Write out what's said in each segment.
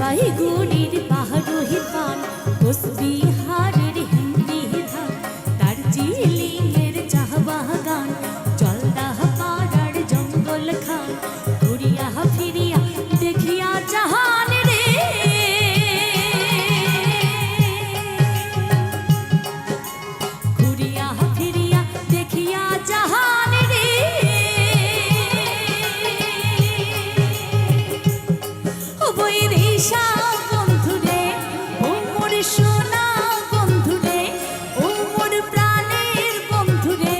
জলপাইগুড়ির পাহাড়ি পান, কোচবিহারের হিন্দি ধান, দার্জিলিংয়ের চা বাগান, জলদাহ পাড়ার জঙ্গল খান, ঘুরিয়া ফিরিয়া দেখিয়া জাহান রে। ঘুরিয়া ফিরিয়া দেখিয়া জাহান রে। ও বৈরিশা বন্ধুরে, ও মোর সোনা বন্ধুরে, ও মোর প্রাণের বন্ধুরে,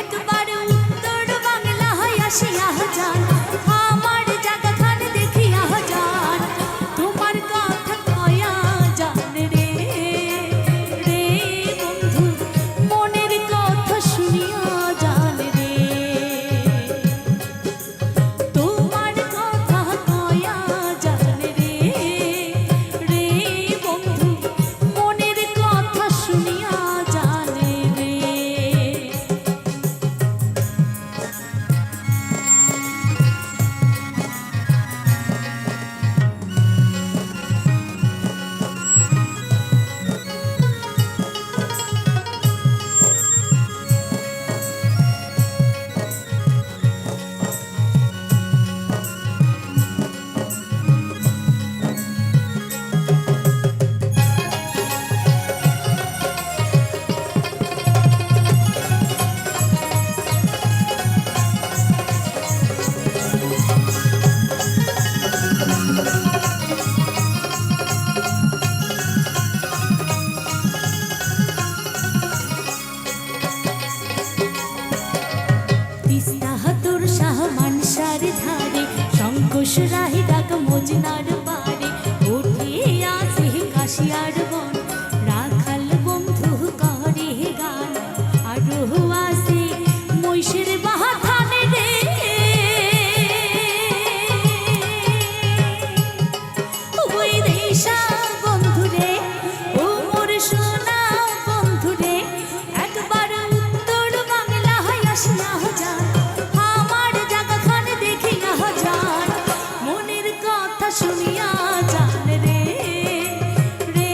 একবার উত্তর বাংলায় আসিয়া যান, আমার জায়গাখান দেখিয়া যান, তোমার কথা কয়া যান রে। রে বন্ধু, মনের কথা শুনিয়া যান রে। তোমার কথা কয়া যান রে। রে বন্ধু, মনের কথা শুনিয়া যান রে। তিস্তা হাতুর শাহ মানসার ধারে, শঙ্কুশ রাহি ডাক মজনার পারে, উঠে আসে কাশিয়ার বন, রাখাল বন্ধু করে গান, আরো আসে মহিষের বাহাথানে রে। ও বৈরিশা বন্ধুরে, ও মোর সোনা বন্ধুরে, একবার উত্তর বাংলায় আসিয়া যান, আমার জায়গাখান দেখিয়া যান, মনের কথা শুনিয়া যান রে। রে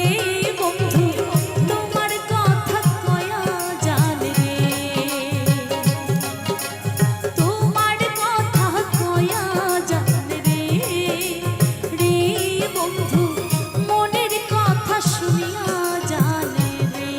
বন্ধু, তোমার কথা কয়া যান রে। তোমার কথা কয়া যান রে। রে বন্ধু, মনের কথা শুনিয়া যান রে।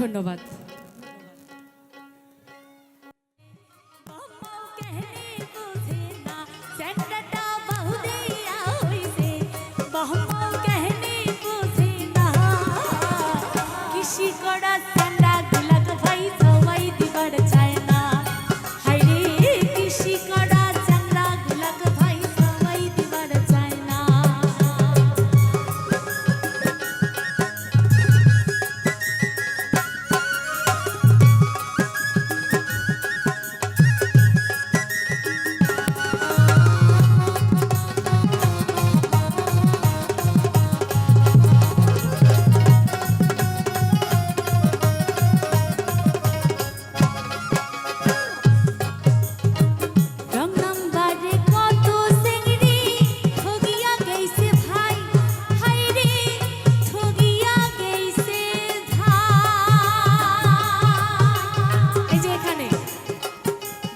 ধন্যবাদ।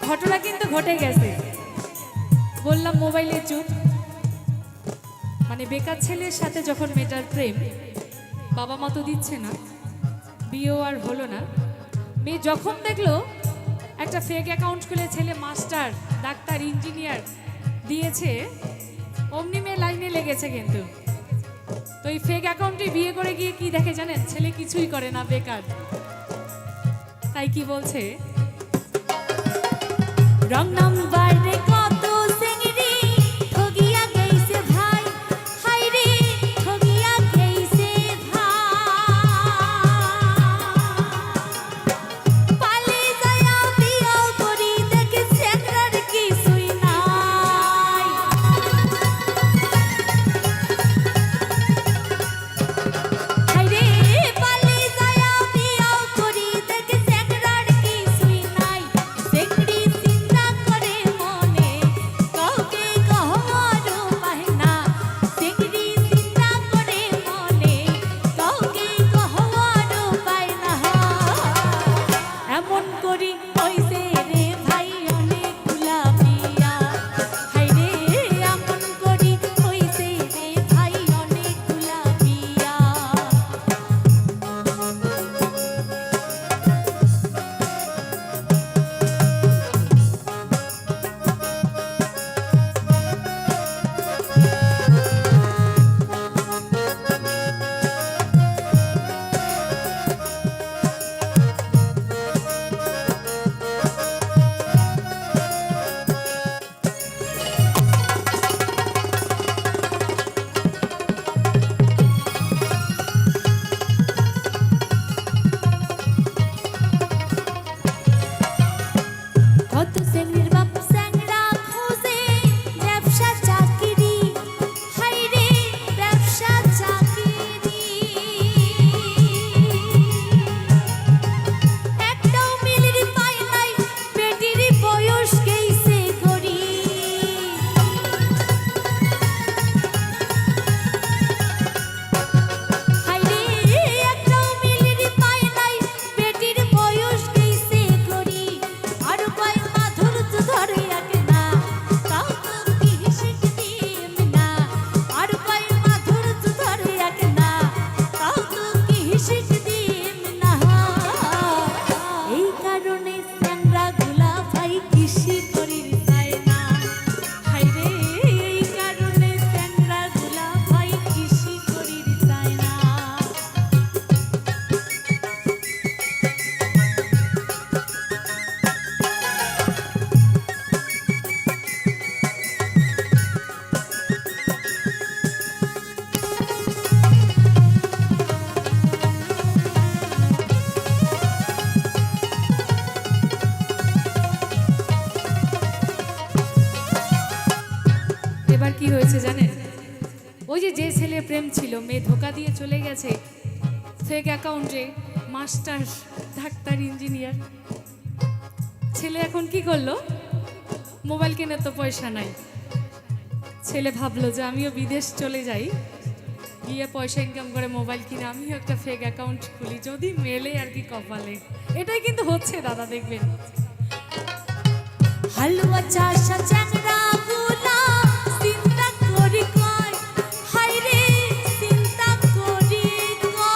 ঘটনা কিন্তু ঘটে গেছে, বললাম মোবাইলে চুপ। মানে বেকার ছেলের সাথে যখন মেয়েটার প্রেম, বাবা মা তো দিচ্ছে না, বিয়েও আর হলো না। মেয়ে যখন দেখলো একটা ফেক অ্যাকাউন্ট খুলে ছেলে মাস্টার, ডাক্তার, ইঞ্জিনিয়ার দিয়েছে, অমনি মেয়ে লাইনে লেগেছে কিন্তু। তো এই ফেক অ্যাকাউন্টে বিয়ে করে গিয়ে কি দেখে জানেন? ছেলে কিছুই করে না, বেকার। তাই কি বলছে, রং নাম্বারে কত সিংড়ি ঠগিয়া গেইছে ভাই, হাই রে ঠগিয়া গেইছে ভাই। পালে যায়া বিয়া করি দেখে সেকরার কিছুই নাই। হাই রে পালে যায়া বিয়া করি দেখে সেকরার কিছুই নাই। সেকড়ি কি হয়েছে জানেন? ওই যে যে ছেলে প্রেম ছিল, মেয়ে ধোকা দিয়ে চলে গেছে ফেক অ্যাকাউন্টে, মাস্টার, ডাক্তার, ইঞ্জিনিয়ার। ছেলে এখন কি করলো? মোবাইল কেনার তো পয়সা নাই। ছেলে ভাবলো যে আমিও বিদেশ চলে যাই, গিয়ে পয়সা ইনকাম করে মোবাইল কিনে আমিও একটা ফেক অ্যাকাউন্ট খুলি, যদি মেলে আর কি কপালে। এটাই কিন্তু হচ্ছে দাদা, দেখবেন। হালুয়া চাষা চ্যাংরা গুলা চিন্তা করি কয়, হাই রে চিন্তা করি কয়।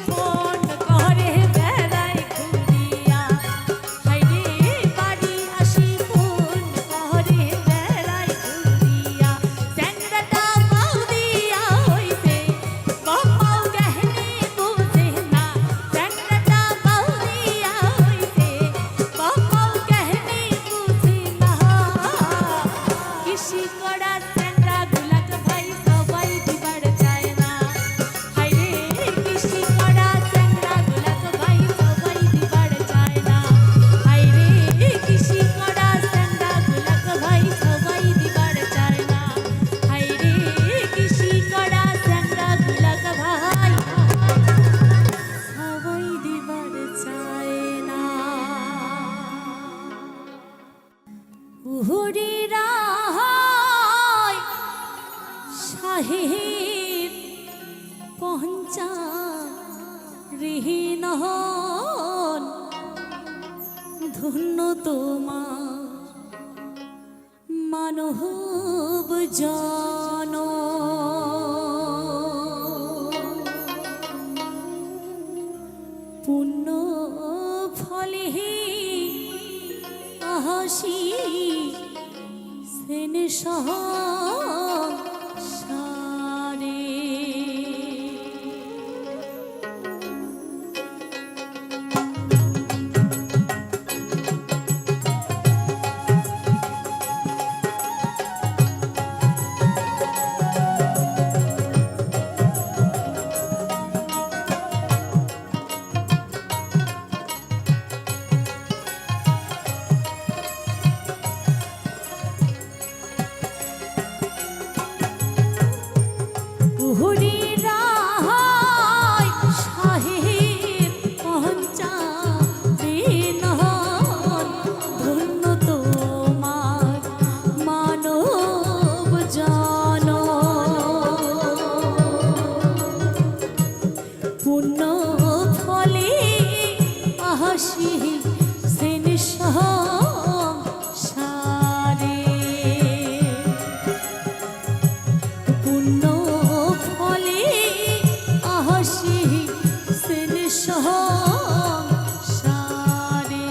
ফোন করে বেড়াই ঘুরিয়া হাইরে বাড়ি আসি ফোন করে বেড়াই ঘুরিয়া চ্যাংড়াটা পাও দিয়া হইছে বাপাও গহনে বুঝে না চ্যাংড়াটা পাও দিয়া হইছে বাপাও গহনে বুঝে না কৃষি করা চ্যাংড়া গুলাক ভাই সবাই দিবার চায় না হাইরে কৃষি করা চ্যাংড়া গুলাক ভাই সবাই দিবার চায় না হাইরে কৃষি করা চ্যাংড়া গুলাক ভাই সবাই দিবার চায় না হাইরে কৃষি করা চ্যাংড়া গুলাক ভাই সবাই দিবার চায় না উহুরিরা হয় শাহিদ পঞ্চা রিহীন হন ধন্য তোমার মানব জন পুণ্য ফলে আহাসি সেন সহ সারে উহুরিরা হয় শাহিদ পঞ্চা রিহীন হন ধন্য তোমার মানব জন পুণ্য ফলে আহাসি সেন সহ সারে পুণ্য ফলে আহাসি সেন সহ সারে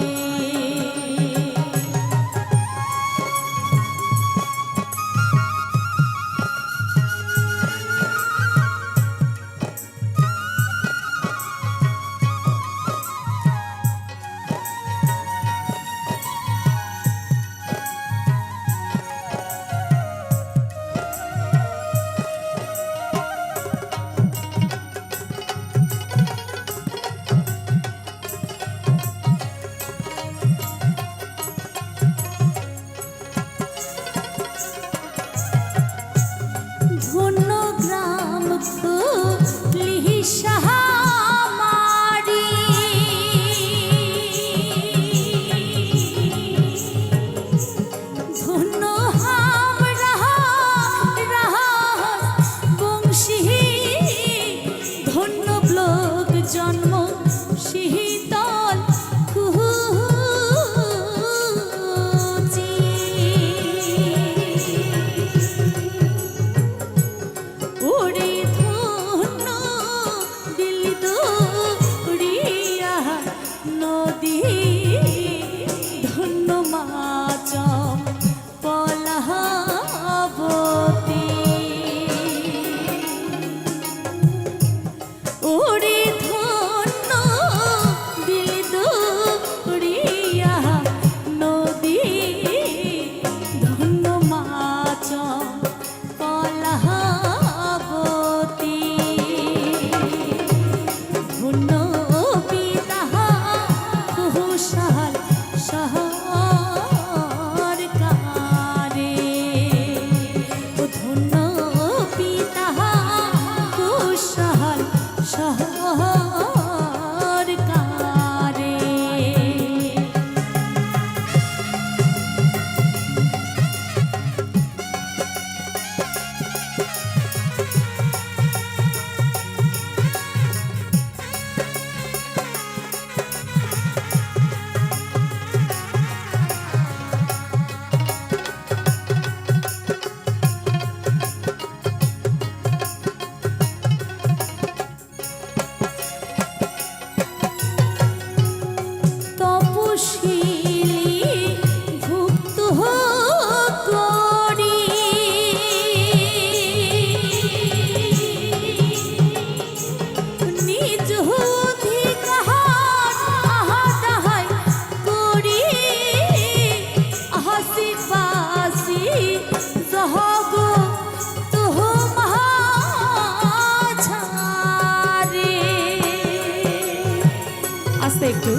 আস্তে একটু।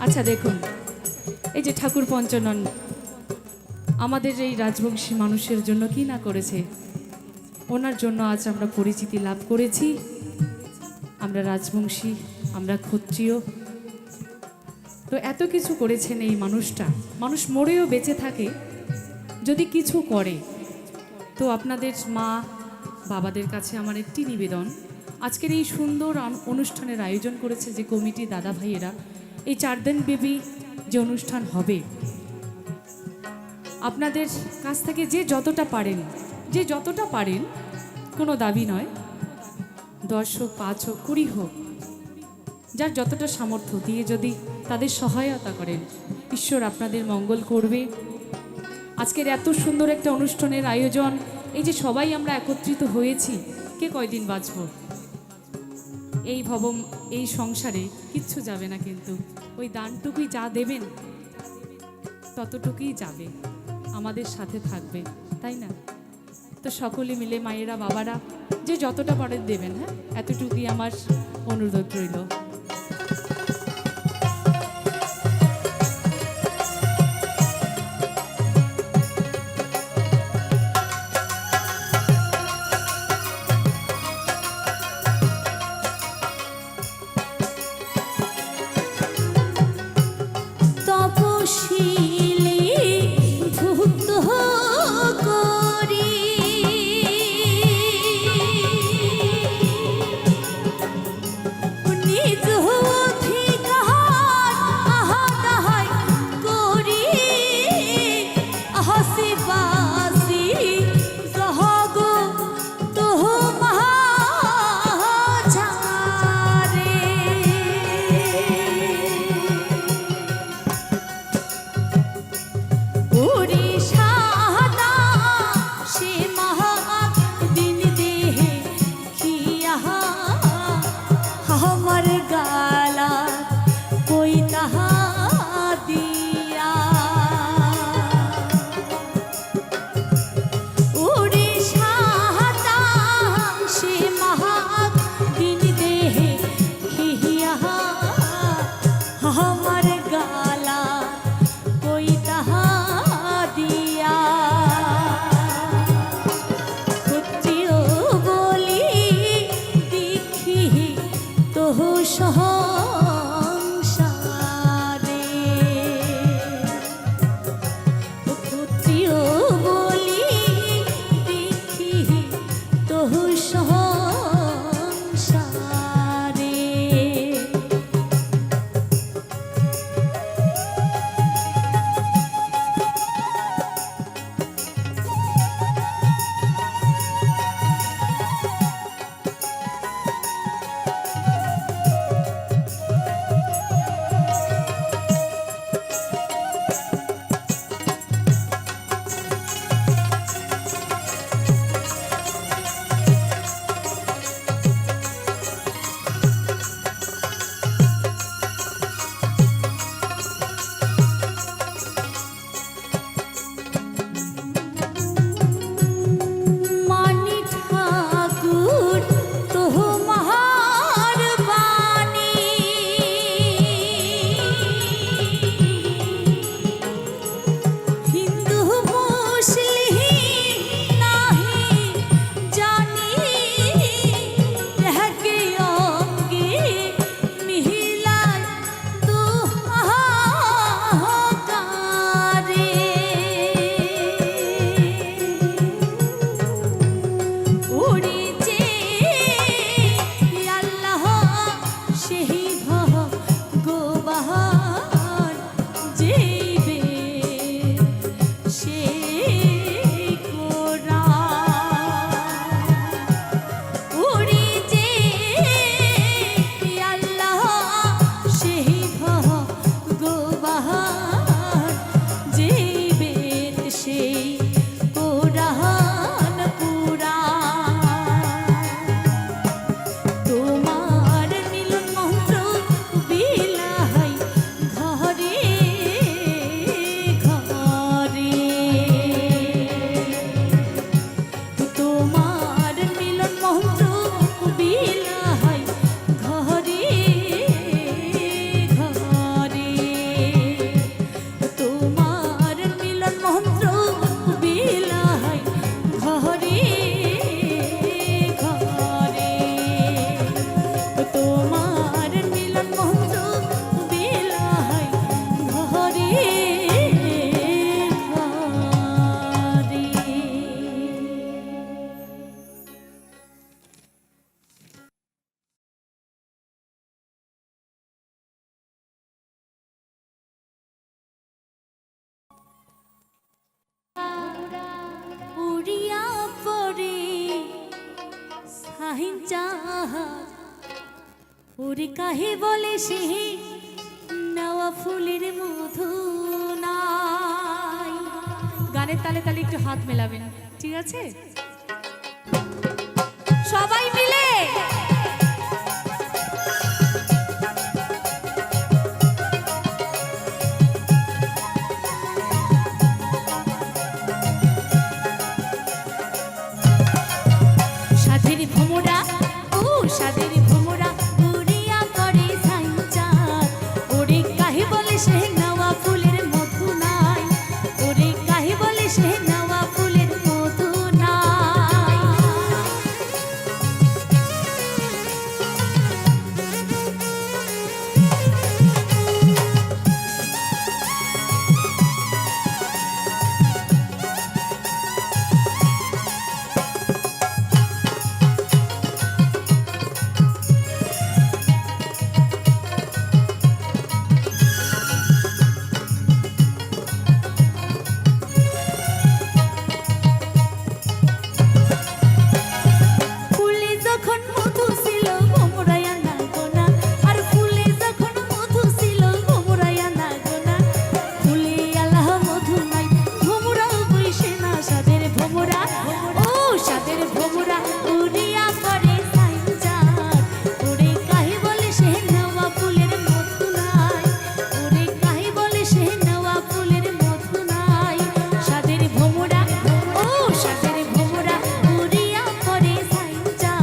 আচ্ছা দেখুন, এই যে ঠাকুর পঞ্চানন আমাদের এই রাজবংশী মানুষের জন্য কি না করেছে, ওনার জন্য আজ আমরা পরিচিতি লাভ করেছি। আমরা রাজবংশী, আমরা ক্ষত্রিয়, তো এত কিছু করেছেন এই মানুষটা। মানুষ মরেও বেঁচে থাকে যদি কিছু করে। তো আপনাদের মা বাবাদের কাছে আমার একটি নিবেদন, আজকের এই সুন্দর অনুষ্ঠানের আয়োজন করেছে যে কমিটি দাদা ভাইয়েরা, এই 4 দিন ব্যাপী যে অনুষ্ঠান হবে, আপনাদের কাছ থেকে যে যতটা পারেন, কোনো দাবি নয়, 10 হোক, 5 হোক, 20 হোক, যার যতটা সামর্থ্য দিয়ে যদি তাদের সহায়তা করেন, ঈশ্বর আপনাদের মঙ্গল করবে। আজকের এত সুন্দর একটা অনুষ্ঠানের আয়োজন, এই যে সবাই আমরা একত্রিত হয়েছি, কে কয়দিন বাঁচব? এই সংসারে কিচ্ছু যাবে না, কিন্তু ওই দানটুকুই যা দেবেন ততটুকুই যাবে, আমাদের সাথে থাকবে, তাই না? তো সকলে মিলে মায়েরা বাবারা যে যতটা পারেন দেবেন, হ্যাঁ, এতটুকুই আমার অনুরোধ রইল। তপশিলি ভুক্ত করি নিজ অধিকার আহাদাহাই করি হাসিবাসি সহগ তোহ মহাচারে हमर गाला कोई तहा दिया उड़ीसा से महाक दिन देहे खिया हमर गाला कोई तहा दिया ক্ষত্রিয় বলি দেখি তোহ সংসারে ক্ষত্রিয় বলি দেখি তোহ সংসারে সাহিঞ্চা ওরে কাহে বলে সে নেওয়া ফুলের মধু নাই। গানের তালে তালে একটু হাত মেলাবেন, ঠিক আছে? সবাই মিলে সাধের ভোমরা ও সাধের ভোমরা উড়িয়া করে সাইঞ্চা ওরে কাহে বলে সে নেওয়া ফুলের মধু নাই। ওরে কাহে বলে সে নেওয়া ফুলের মধু নাই। ফুলে যখন মধু ছিল ভোমরায়া না গোনা, আর ফুলে যখন মধু ছিল ভোমরায়া না গোনা। ফুলে আল্লাহ মধু নাই ভোমরাও বইসে না। সাদের ভোমরা ও সাদের ভোমরা উড়িয়া করে সাইঞ্চা ওরে কাহে বলে সে নেওয়া ফুলের মধু নাই। ওরে কাহে বলে সে নেওয়া ফুলের মধু নাই। সাদের ভোমরা ও সাদের ভোমরা উড়িয়া করে সাইঞ্চা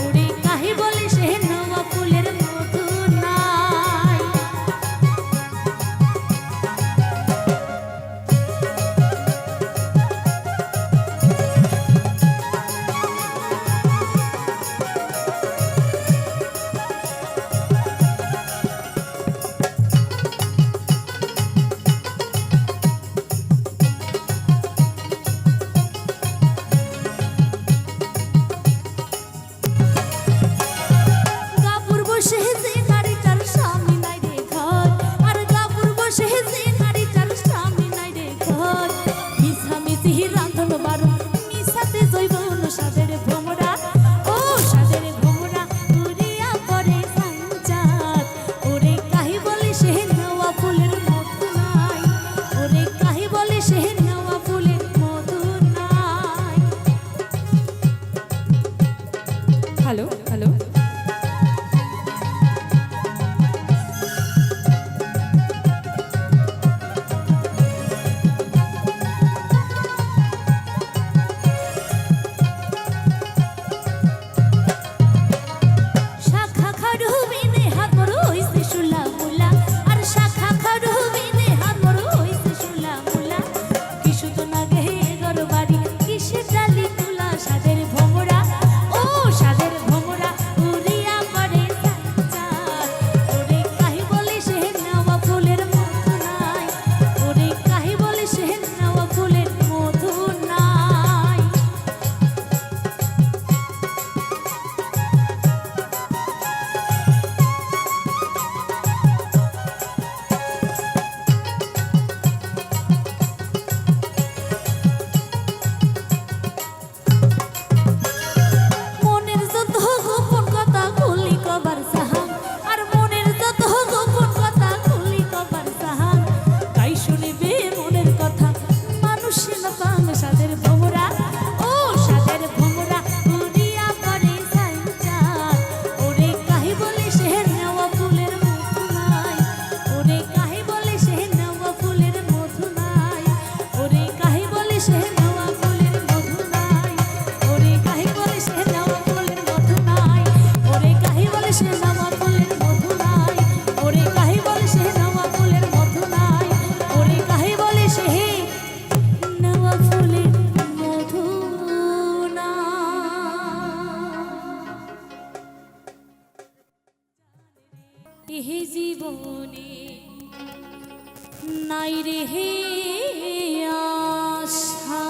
ওরে কাহে বলে সে নেওয়া ফুলের মধু নাই। গাপুর বসে যে নারীটার স্বামী নাই রে ঘর, আর গাপুর বসে যে নারীটার স্বামী নাই রে ঘর। মিছামিছি রান্ধন বারণ মিছাতে জৈবন সাদের ভোমরা ও সাদের ভোমরা উড়িয়া করে সাইঞ্চা ওরে কাহে বলে সে নেওয়া ফুলের মধু নাই। ওরে কাহে বলে সে নেওয়া ফুলের মধু নাই। হ্যালো হ্যালো, শাখা খাড়ু বিনে হাত মোর হইছে শুলা মুলা, আর শাখা খাড়ু বিনে হাত মোর হইছে শুলা মুলা। কিশু তো নাগে গর বাড়ি কিসে ডালি তুলা। সাদের ভোমরা ও সাদের ভোমরা উড়িয়া করে সাইঞ্চা ওরে কাহে বলে সে নেওয়া ফুলের মধু নাই। ওরে কাহে বলে সে নেওয়া ফুলের মধু নাই। মনের যত গোপন কথা খুলি কবার সাহান, আর মনের যত গোপন কথা খুলি কবার সাহান। তাই শুনিবে মনের কথা মানুষ না পান। সাদের ভোমরা ও সাদের ভোমরা উড়িয়া করে সাইঞ্চা ওরে কাহে বলে সে নেওয়া ফুলের মধু নাই। ওরে কাহে বলে সে নেওয়া ফুলের মধু নাই। ওরে কাহে বলে সে নেওয়া ফুলের মধু নাই। ওরে কাহে বলে সে নেওয়া ফুলের মধু নাই। ওরে কাহে বলে সে নেওয়া ফুলের মধু নাই। ওরে কাহে বলে সে নেওয়া ফুলের মধু নাই। ওরে কাহে বলে সে নেওয়া ফুলের মধু নাই। এহে জীবনে নাই রে হে আশা,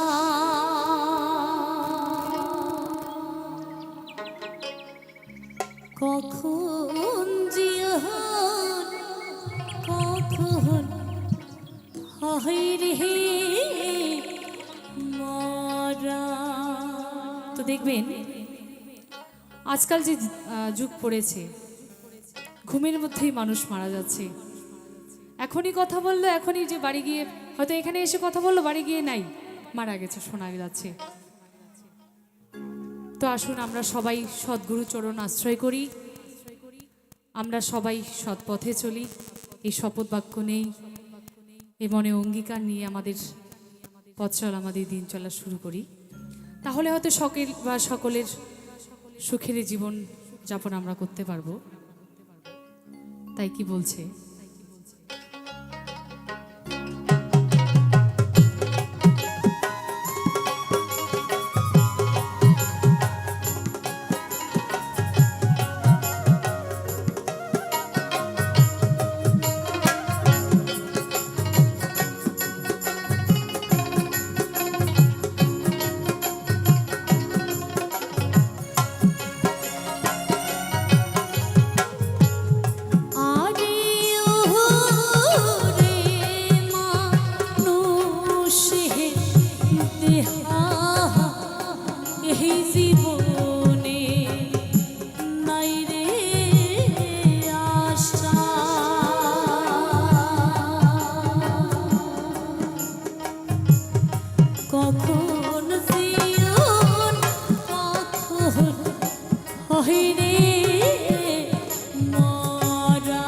কখন জীবন কখন হয় রে তো দেখবেন আজকাল যে যুগ পড়েছে, ঘুমের মধ্যেই মানুষ মারা যাচ্ছে। এখনই কথা বললো, এখনই যে বাড়ি গিয়ে হয়তো এখানে এসে কথা বললো, বাড়ি গিয়ে নাই, মারা গেছে, শোনা যাচ্ছে। তো আসুন আমরা সবাই সদ্গুরু চরণ আশ্রয় করি, আমরা সবাই সৎ পথে চলি, এই শপথ বাক্য নেই, এই মনে অঙ্গীকার নিয়ে আমাদের পথ চলা, আমাদের দিন চলা শুরু করি। তাহলে হয়তো সকলের সুখের জীবন যাপন আমরা করতে পারবো। তাই কি বলছে? কখন জীবন কখন হইরে মরা,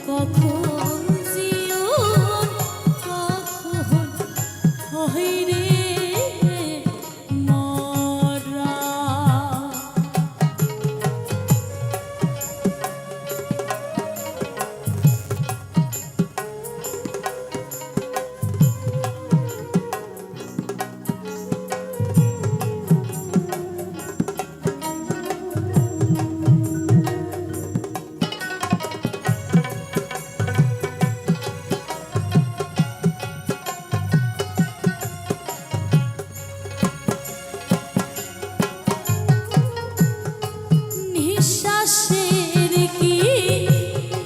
কখন জীবন কখন হইরে মরা। নিঃশ্বাসের কি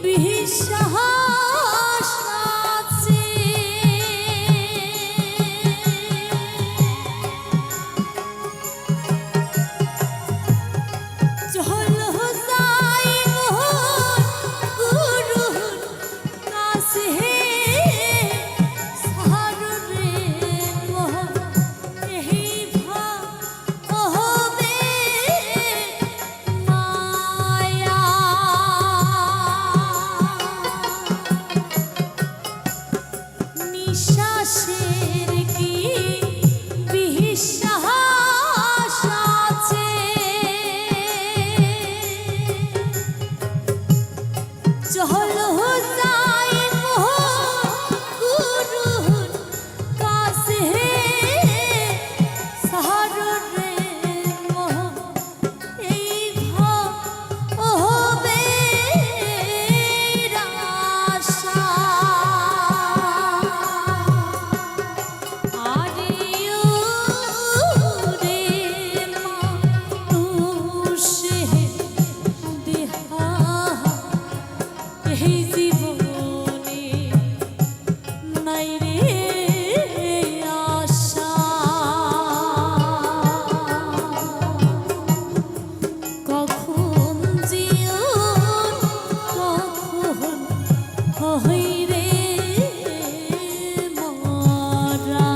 বিশ্বাস আছে, চল যাই গুরুর কাছে, সাররে মোহ এই ভাবে মায়া। নিঃশ্বাসের কি বিশ্বাস আছে, চল যাই গুরুর কাছে, সাররে মোহ এই ভাবে আশা। আরে রে মানুষে দেহা এই জীবনে নাই রে আশা, কখন জীবন কখন হইরে মরা।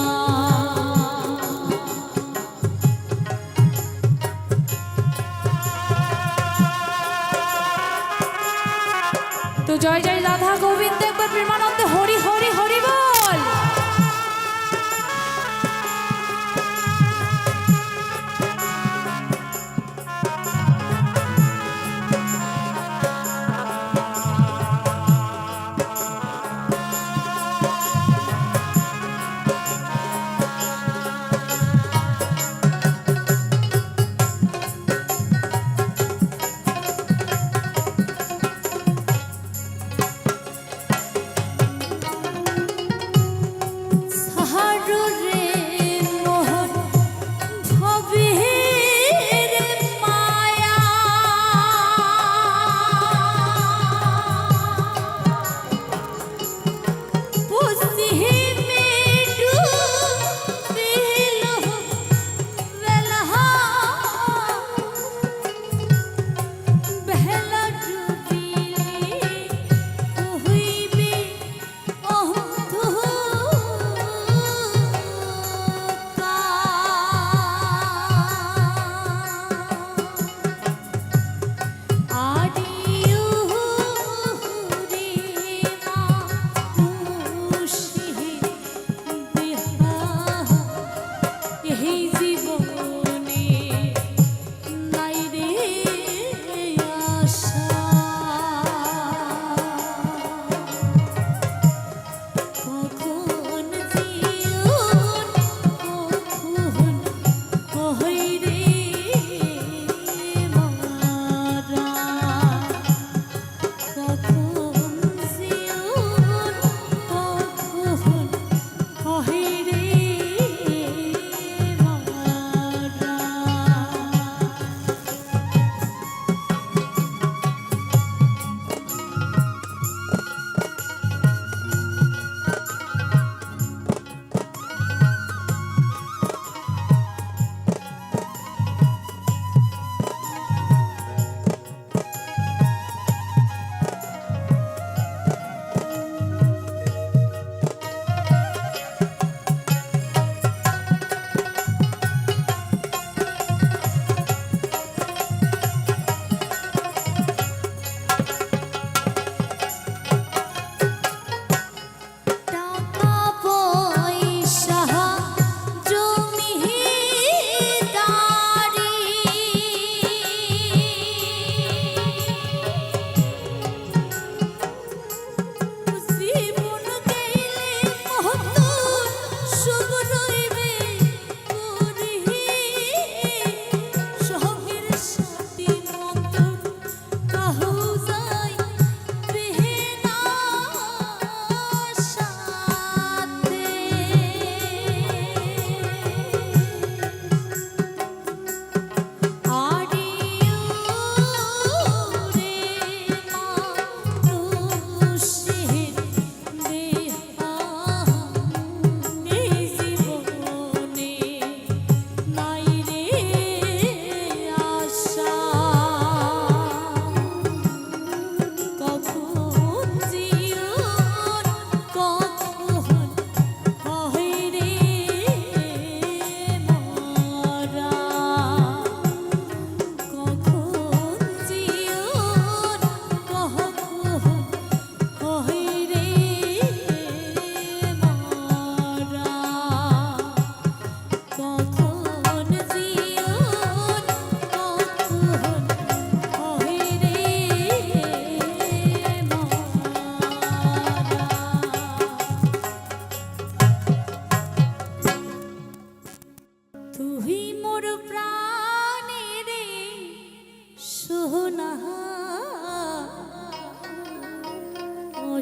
তো জয় জয় রাধা গোবিন্দ, একবার প্রেমানন্দে হরি হরি হরি বল।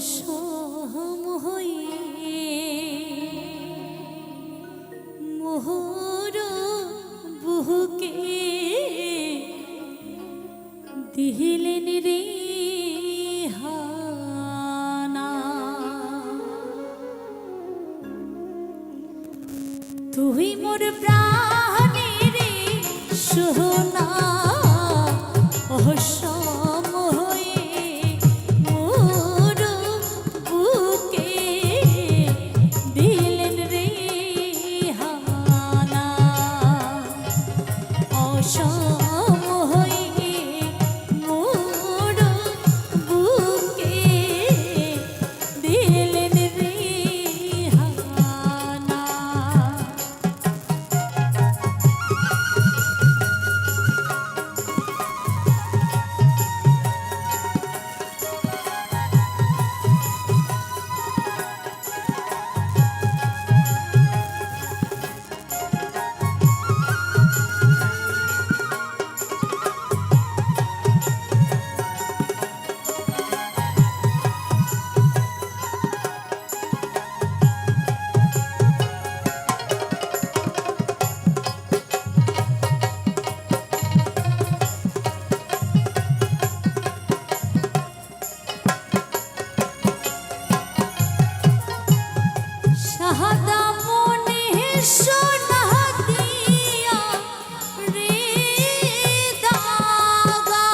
অসম হয়ে মোহর বুকে দিলেন রে হানা। তুই মোর প্রাণের সোনা অসম হয়ে মোর বুকে দিলেন রে হানা। অসম হয়ে মোর বুকে দিলেন রে হানা। শাহাদা মনে সোনা দিয়া রে দাগা।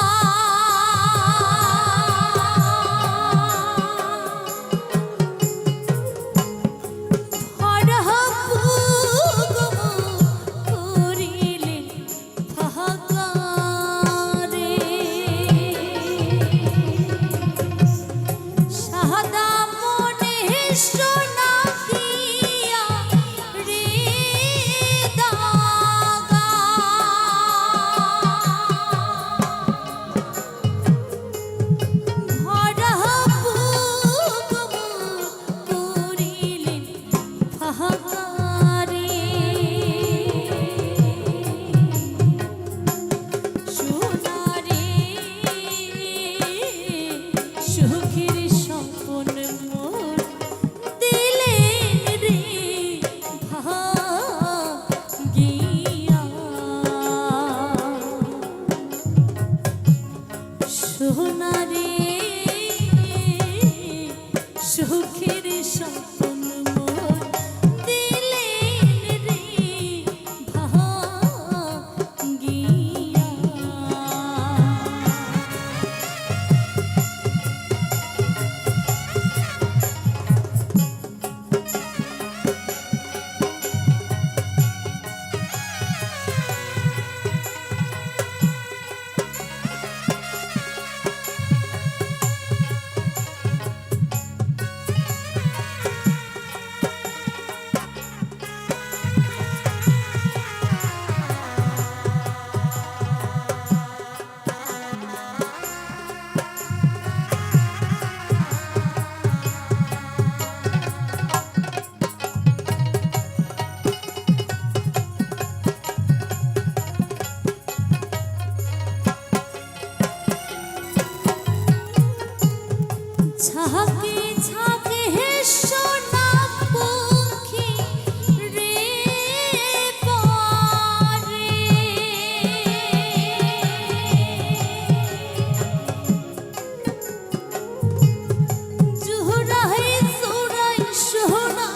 ভরা বুক করিলেন ফাঁকা রে। শাহাদা মনে সোনা দিয়া রে দাগা। ভরা বুক করিলেন ফাঁকা রে। সোনারে সুখের স্বপ্ন মোর দিলেন রে ভাগিয়া। সোনারে সুখের স্বপ্ন মোর দিলেন রে ভাগিয়া। ঝাঁকে ঝাঁকে সোনা পক্ষী রে পরে। জুরাই জুরাই সোনা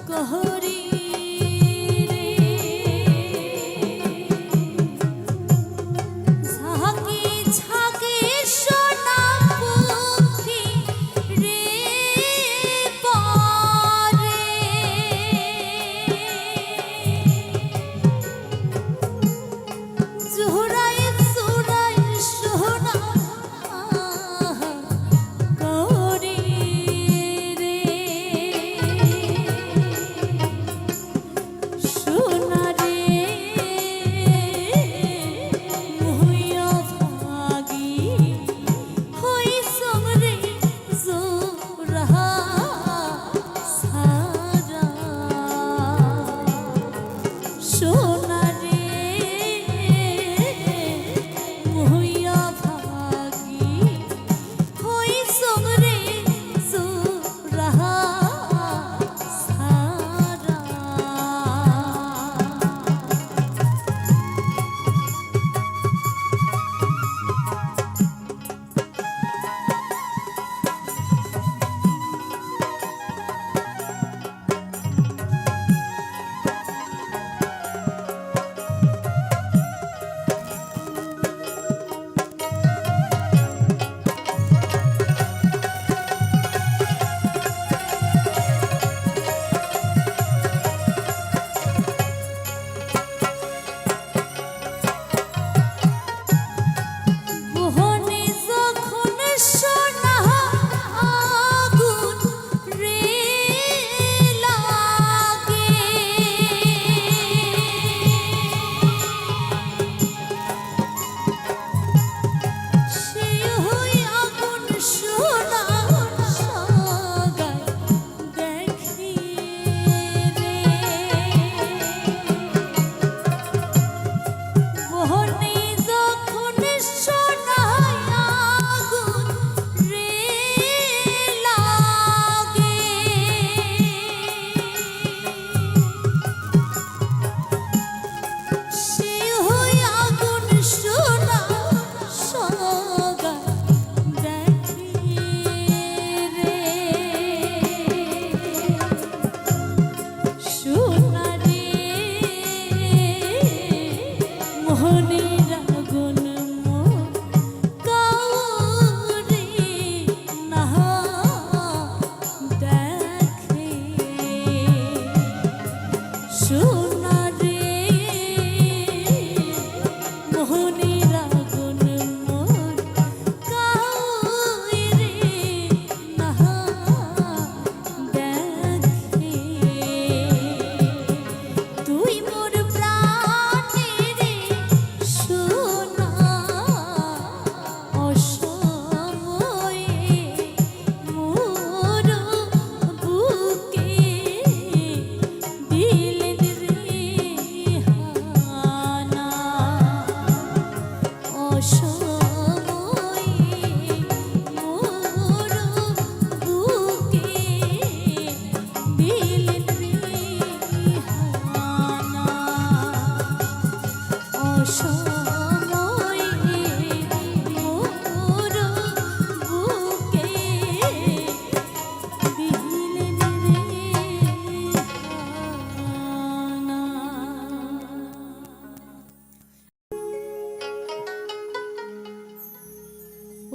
কহরি রে। ঝাঁকে ঝাঁকে সোনা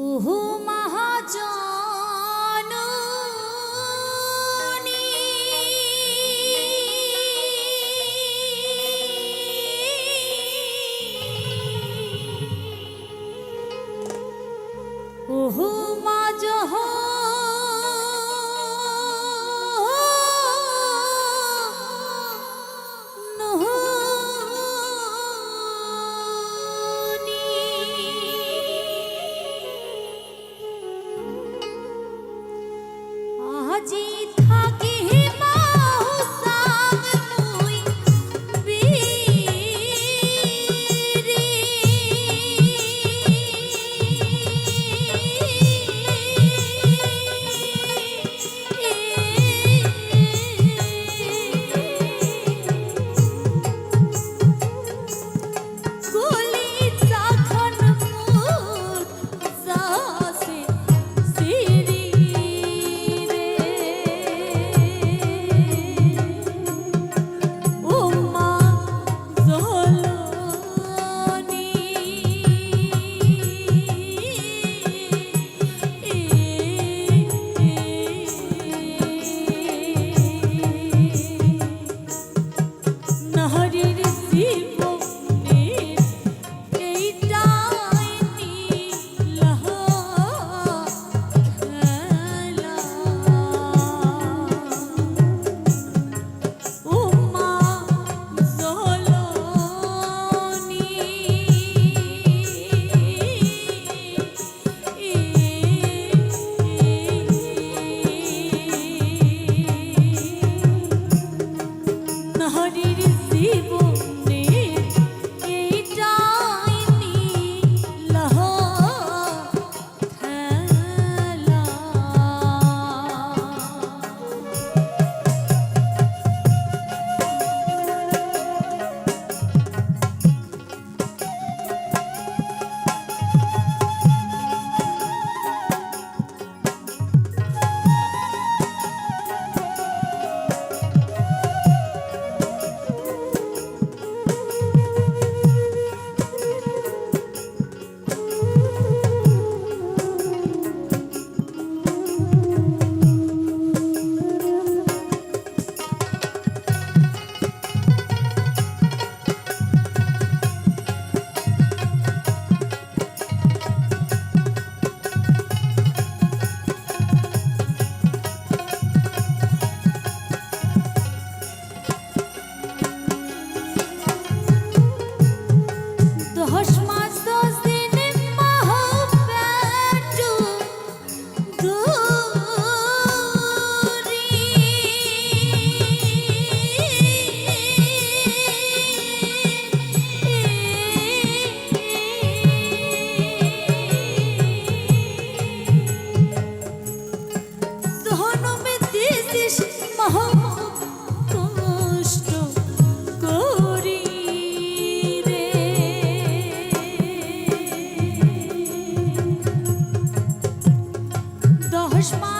ওহো মহাজননী ওহো মা আজি থাকি মাহুসাম মুই বীরে গুলি যখন মুর যাসে সিরি রে ও মা জলনী নাহরির জীবনের এইটাই নীলহ খেলা ও মা জলনী নাহরির জীবনের এইটাই নীলহ খেলা দশ মাস 10 দিন মাহপেটু দূরি জনমে দিছিস মহা কষ্ট করি রে দশ মাস